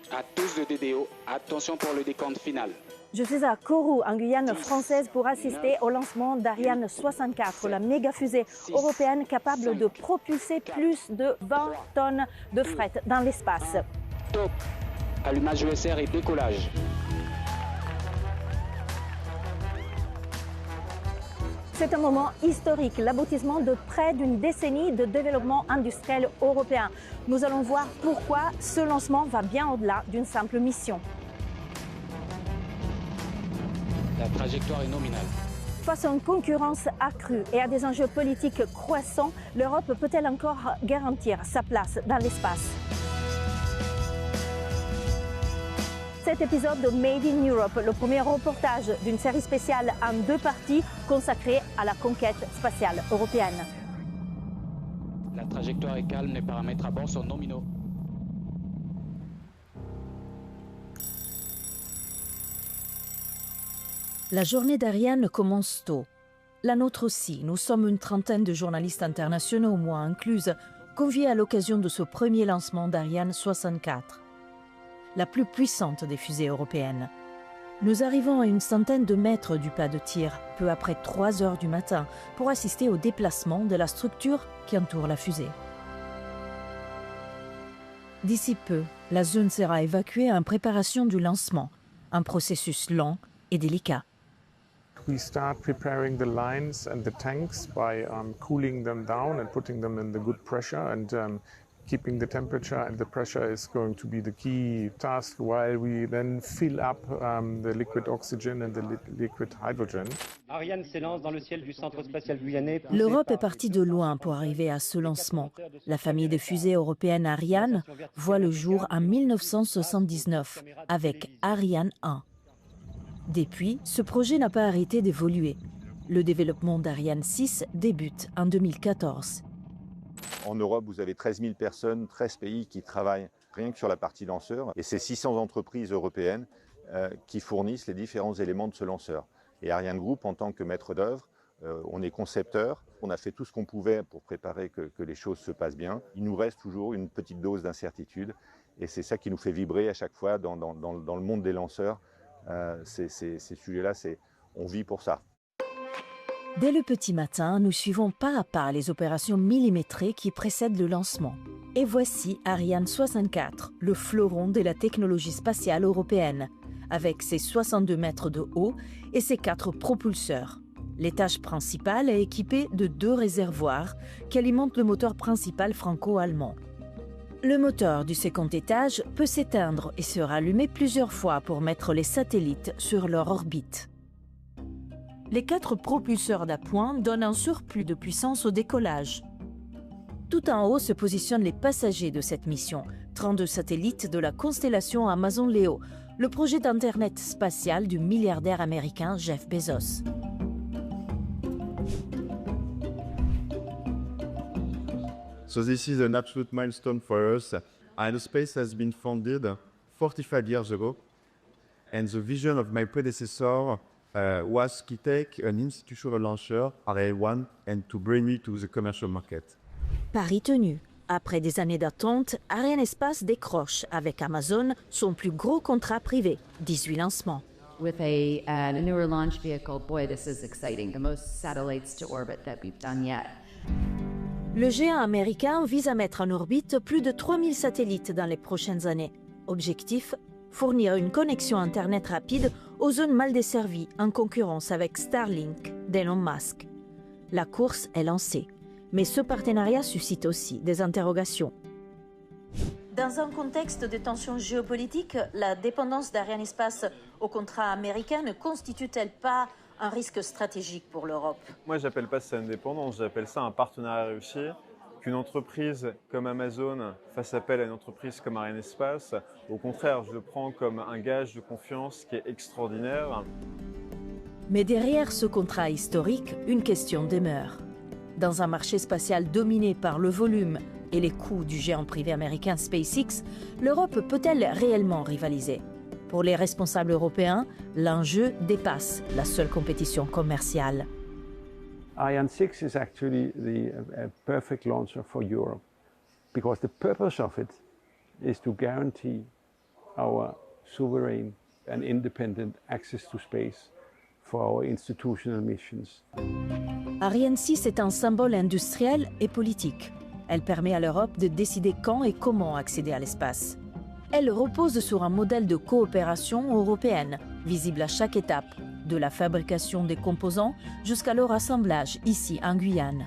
À tous de DDO, attention pour le décompte final. Je suis à Kourou, en Guyane française, pour assister au lancement d'Ariane 64, la méga fusée européenne capable de propulser plus de 20 tonnes de fret dans l'espace. Top. Allumage ESR et décollage. C'est un moment historique, l'aboutissement de près d'une décennie de développement industriel européen. Nous allons voir pourquoi ce lancement va bien au-delà d'une simple mission. La trajectoire est nominale. Face à une concurrence accrue et à des enjeux politiques croissants, l'Europe peut-elle encore garantir sa place dans l'espace? Cet épisode de Made in Europe, le premier reportage d'une série spéciale en 2 parties consacrée à la conquête spatiale européenne. La trajectoire est calme, les paramètres à bord sont nominaux. La journée d'Ariane commence tôt. La nôtre aussi. Nous sommes une trentaine de journalistes internationaux, moi incluse, conviés à l'occasion de ce premier lancement d'Ariane 64. La plus puissante des fusées européennes. Nous arrivons à une centaine de mètres du pas de tir, peu après 3 heures du matin, pour assister au déplacement de la structure qui entoure la fusée. D'ici peu, la zone sera évacuée en préparation du lancement, un processus lent et délicat. We start preparing the lines and the tanks by cooling them down and putting them in the good pressure and keeping the temperature and the pressure is going to be the key task while we then fill up the liquid oxygen and the liquid hydrogen. Ariane s'élance dans le ciel du centre spatial guyanais. L'Europe est partie de loin pour arriver à ce lancement. La famille de fusées européennes Ariane voit le jour en 1979 avec Ariane 1. Depuis, ce projet n'a pas arrêté d'évoluer. Le développement d'Ariane 6 débute en 2014. En Europe, vous avez 13 000 personnes, 13 pays qui travaillent rien que sur la partie lanceur. Et c'est 600 entreprises européennes qui fournissent les différents éléments de ce lanceur. Et Ariane Group, en tant que maître d'œuvre, on est concepteur. On a fait tout ce qu'on pouvait pour préparer que les choses se passent bien. Il nous reste toujours une petite dose d'incertitude. Et c'est ça qui nous fait vibrer à chaque fois dans le monde des lanceurs. Ces sujets-là, on vit pour ça. Dès le petit matin, nous suivons pas à pas les opérations millimétrées qui précèdent le lancement. Et voici Ariane 64, le fleuron de la technologie spatiale européenne, avec ses 62 mètres de haut et ses 4 propulseurs. L'étage principal est équipé de 2 réservoirs qui alimentent le moteur principal franco-allemand. Le moteur du second étage peut s'éteindre et se rallumer plusieurs fois pour mettre les satellites sur leur orbite. Les 4 propulseurs d'appoint donnent un surplus de puissance au décollage. Tout en haut se positionnent les passagers de cette mission, 32 satellites de la constellation Amazon Leo, le projet d'Internet spatial du milliardaire américain Jeff Bezos. So this is an absolute milestone for us. Aerospace has been founded 45 years ago, and the vision of my predecessor was to take an institutional launcher, Ariane 1, and to bring it to the commercial market. Pari tenu. Après des années d'attente, Arianespace décroche avec Amazon son plus gros contrat privé, 18 lancements. With a newer launch vehicle, boy, this is exciting. The most satellites to orbit that we've done yet. Le géant américain vise à mettre en orbite plus de 3000 satellites dans les prochaines années. Objectif, fournir une connexion Internet rapide aux zones mal desservies en concurrence avec Starlink d'Elon Musk. La course est lancée, mais ce partenariat suscite aussi des interrogations. Dans un contexte de tensions géopolitiques, la dépendance d'Arianespace au contrat américain ne constitue-t-elle pas un risque stratégique pour l'Europe? Moi, j'appelle pas ça une dépendance, j'appelle ça un partenariat réussi. Qu'une entreprise comme Amazon fasse appel à une entreprise comme Arianespace, au contraire, je le prends comme un gage de confiance qui est extraordinaire. Mais derrière ce contrat historique, une question demeure. Dans un marché spatial dominé par le volume et les coûts du géant privé américain SpaceX, l'Europe peut-elle réellement rivaliser? Pour les responsables européens, l'enjeu dépasse la seule compétition commerciale. Ariane 6 is actually the perfect launcher for Europe because the purpose of it is to guarantee our sovereign and independent access to space for our institutional missions. Ariane 6 est un symbole industriel et politique. Elle permet à l'Europe de décider quand et comment accéder à l'espace. Elle repose sur un modèle de coopération européenne, visible à chaque étape, de la fabrication des composants jusqu'à leur assemblage ici en Guyane.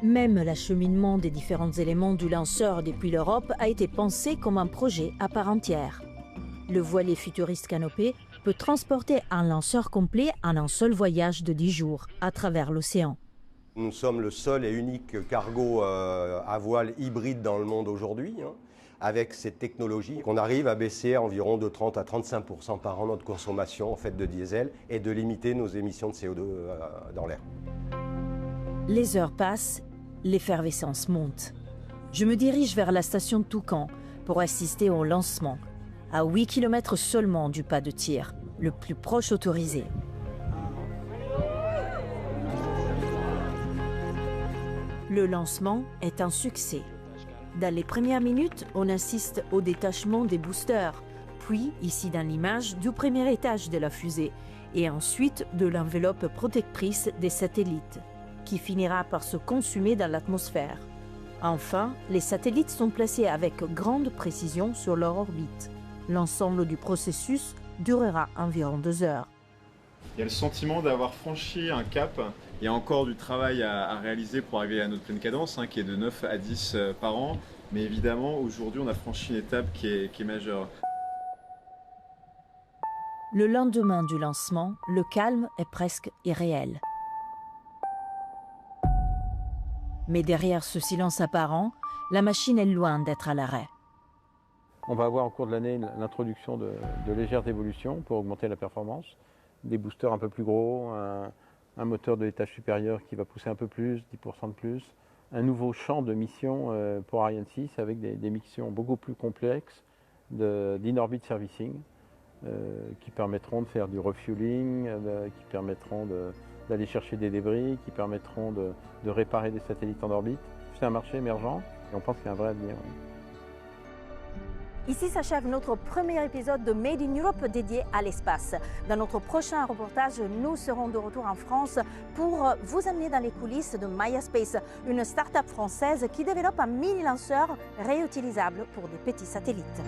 Même l'acheminement des différents éléments du lanceur depuis l'Europe a été pensé comme un projet à part entière. Le voilier futuriste Canopée peut transporter un lanceur complet en un seul voyage de 10 jours à travers l'océan. Nous sommes le seul et unique cargo à voile hybride dans le monde aujourd'hui, avec cette technologie qu'on arrive à baisser environ de 30 à 35% par an notre consommation en fait, de diesel et de limiter nos émissions de CO2 dans l'air. Les heures passent, l'effervescence monte. Je me dirige vers la station de Toucan pour assister au lancement, à 8 km seulement du pas de tir, le plus proche autorisé. Le lancement est un succès. Dans les premières minutes, on assiste au détachement des boosters, puis, ici dans l'image, du premier étage de la fusée, et ensuite de l'enveloppe protectrice des satellites, qui finira par se consumer dans l'atmosphère. Enfin, les satellites sont placés avec grande précision sur leur orbite. L'ensemble du processus durera environ 2 heures. Il y a le sentiment d'avoir franchi un cap. Il y a encore du travail à réaliser pour arriver à notre pleine cadence, qui est de 9 à 10 par an. Mais évidemment, aujourd'hui, on a franchi une étape qui est majeure. Le lendemain du lancement, le calme est presque irréel. Mais derrière ce silence apparent, la machine est loin d'être à l'arrêt. On va avoir au cours de l'année l'introduction de légères évolutions pour augmenter la performance. Des boosters un peu plus gros, un moteur de l'étage supérieur qui va pousser un peu plus, 10% de plus. Un nouveau champ de mission pour Ariane 6 avec des missions beaucoup plus complexes d'in-orbit servicing qui permettront de faire du refueling, qui permettront d'aller chercher des débris, qui permettront de réparer des satellites en orbite. C'est un marché émergent et on pense qu'il y a un vrai avenir. Ici s'achève notre premier épisode de Made in Europe dédié à l'espace. Dans notre prochain reportage, nous serons de retour en France pour vous amener dans les coulisses de Maya Space, une start-up française qui développe un mini-lanceur réutilisable pour des petits satellites.